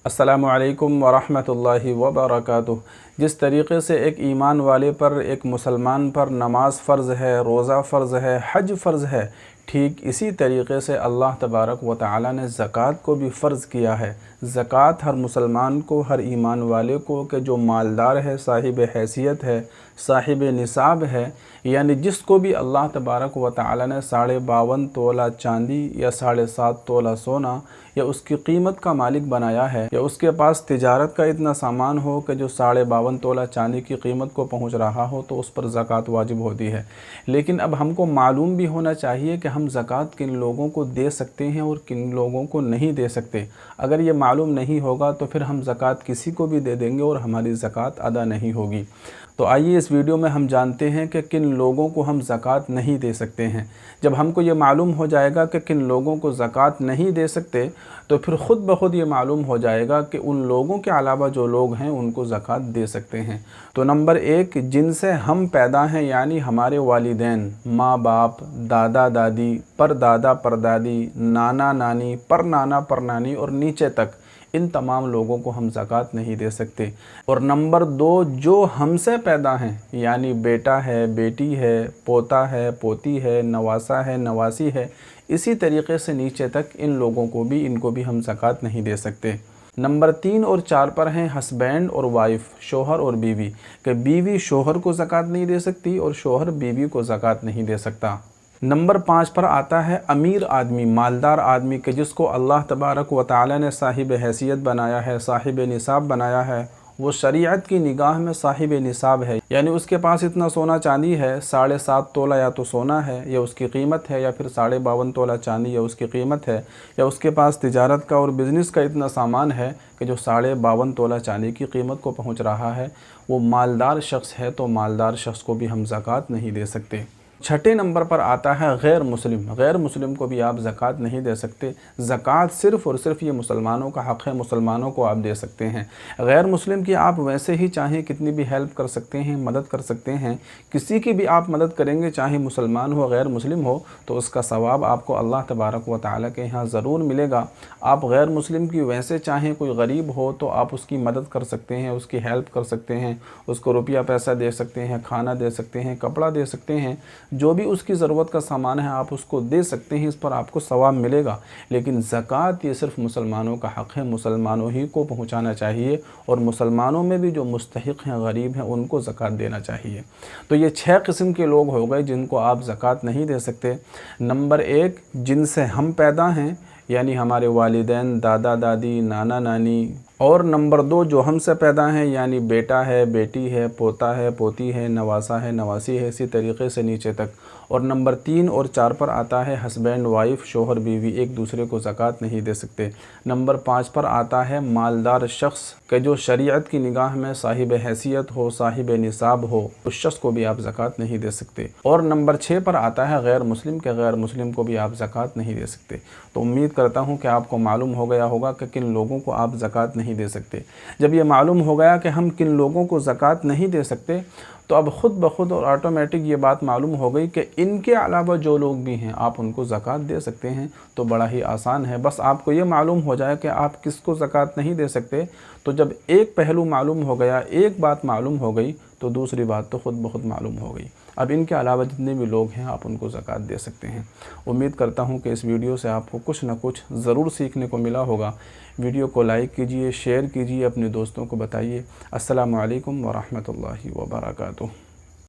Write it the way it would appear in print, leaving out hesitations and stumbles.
अस्सलामु अलैकुम वरहमतुल्लाहि वबरकातुह। जिस तरीक़े से एक ईमान वाले पर, एक मुसलमान पर नमाज फ़र्ज़ है, रोज़ा फ़र्ज़ है, हज फ़र्ज़ है, ठीक इसी तरीक़े से अल्लाह तबारक व तआला ने ज़कात को भी फ़र्ज़ किया है। ज़कात हर मुसलमान को, हर ईमान वाले को कि जो मालदार है, साहिब हैसियत है, साहिब निसाब है, यानी जिसको भी अल्लाह तबारक व तआला ने 52.5 तोला चांदी या 7.5 तोला सोना या उसकी कीमत का मालिक बनाया है, या उसके पास तिजारत का इतना सामान हो कि जो 52.5 तोला चांदी की कीमत को पहुंच रहा हो, तो उस पर ज़कात वाजिब होती है। लेकिन अब हमको मालूम भी होना चाहिए कि हम ज़कात किन लोगों को दे सकते हैं और किन लोगों को नहीं दे सकते। अगर ये मालूम नहीं होगा तो फिर हम ज़कात किसी को भी दे देंगे और हमारी ज़कात अदा नहीं होगी। तो आइए इस वीडियो में हम जानते हैं कि किन लोगों को हम ज़कात नहीं दे सकते हैं। जब हमको ये मालूम हो जाएगा कि किन लोगों को ज़कात नहीं दे सकते, तो फिर ख़ुद ब खुद ये मालूम हो जाएगा कि उन लोगों के अलावा जो लोग हैं उनको ज़कात दे सकते हैं। तो नंबर 1, जिनसे हम पैदा हैं, यानी हमारे वालिदैन, माँ बाप, दादा दादी, परदादा परदादी, नाना नानी, परनाना परनानी और नीचे तक, इन तमाम लोगों को हम ज़कात नहीं दे सकते। और नंबर 2, जो हमसे पैदा हैं, यानी बेटा है, बेटी है, पोता है, पोती है, नवासा है, नवासी है, इसी तरीक़े से नीचे तक इन लोगों को भी, इनको भी हम ज़कात नहीं दे सकते। नंबर 3 और 4 पर हैं हस्बैंड और वाइफ, शोहर और बीवी, कि बीवी शोहर को ज़कात नहीं दे सकती और शोहर बीवी को ज़कात नहीं दे सकता। नंबर 5 पर आता है अमीर आदमी, मालदार आदमी, के जिसको अल्लाह तबारक व तआला ने साहिब हैसियत बनाया है, साहिब निसाब बनाया है, वो शरीयत की निगाह में साहिब निसाब है, यानी उसके पास इतना सोना चांदी है, 7.5 तोला या तो सोना है या उसकी कीमत है, या फिर 52.5 तोला चांदी या उसकी कीमत है, या उसके पास तिजारत का और बिज़नेस का इतना सामान है कि जो 52.5 तोला चांदी की कीमत को पहुँच रहा है, वो मालदार शख्स है। तो मालदार शख्स को भी हम ज़कात नहीं दे सकते। छठे नंबर पर आता है गैर मुस्लिम। गैर मुस्लिम को भी आप ज़कात नहीं दे सकते। ज़कात सिर्फ़ और सिर्फ ये मुसलमानों का हक़ है, मुसलमानों को आप दे सकते हैं। गैर मुस्लिम की आप वैसे ही चाहें कितनी भी हेल्प कर सकते हैं, मदद कर सकते हैं। किसी की भी आप मदद करेंगे, चाहे मुसलमान हो, गैर मुस्लिम हो, तो उसका सवाब आपको अल्लाह तबारक व तआला के यहाँ ज़रूर मिलेगा। आप गैर मुस्लिम की वैसे चाहें, कोई गरीब हो तो आप उसकी मदद कर सकते हैं, उसकी हेल्प कर सकते हैं, उसको रुपया पैसा दे सकते हैं, खाना दे सकते हैं, कपड़ा दे सकते हैं, जो भी उसकी ज़रूरत का सामान है आप उसको दे सकते हैं, इस पर आपको सवाब मिलेगा। लेकिन ज़कात ये सिर्फ मुसलमानों का हक़ है, मुसलमानों ही को पहुंचाना चाहिए, और मुसलमानों में भी जो मुस्तहिक़ हैं, गरीब हैं, उनको ज़कात देना चाहिए। तो ये 6 किस्म के लोग हो गए जिनको आप ज़कात नहीं दे सकते। नंबर 1, जिनसे हम पैदा हैं, यानी हमारे वालिदैन, दादा दादी, नाना नानी। और नंबर 2, जो हमसे पैदा हैं, यानी बेटा है, बेटी है, पोता है, पोती है, नवासा है, नवासी है, इसी तरीक़े से नीचे तक। और नंबर 3 और 4 पर आता है हस्बैंड वाइफ, शोहर बीवी, एक दूसरे को ज़कात नहीं दे सकते। नंबर 5 पर आता है मालदार शख्स, के जो शरीयत की निगाह में साहिब हैसियत हो, साहिब निसाब हो, उस शख्स को भी आप ज़कात नहीं दे सकते। और नंबर 6 पर आता है गैर मुस्लिम, के गैर मुस्लिम को भी आप ज़कात नहीं दे सकते। तो उम्मीद करता हूँ कि आपको मालूम हो गया होगा कि किन लोगों को आप ज़कात नहीं दे सकते। जब ये मालूम हो गया कि हम किन लोगों को ज़कात नहीं दे सकते, तो अब ख़ुद ब खुद और ऑटोमेटिक ये बात मालूम हो गई कि इनके अलावा जो लोग भी हैं आप उनको ज़कात दे सकते हैं। तो बड़ा ही आसान है, बस आपको ये मालूम हो जाए कि आप किसको ज़कात नहीं दे सकते। तो जब एक पहलू मालूम हो गया, एक बात मालूम हो गई, तो दूसरी बात तो ख़ुद ब खुद मालूम हो गई। अब इनके अलावा जितने भी लोग हैं आप उनको ज़कात दे सकते हैं। उम्मीद करता हूँ कि इस वीडियो से आपको कुछ ना कुछ ज़रूर सीखने को मिला होगा। वीडियो को लाइक कीजिए, शेयर कीजिए, अपने दोस्तों को बताइए। अस्सलामु अलैकुम वरहमतुल्लाहि वबरकातुहू।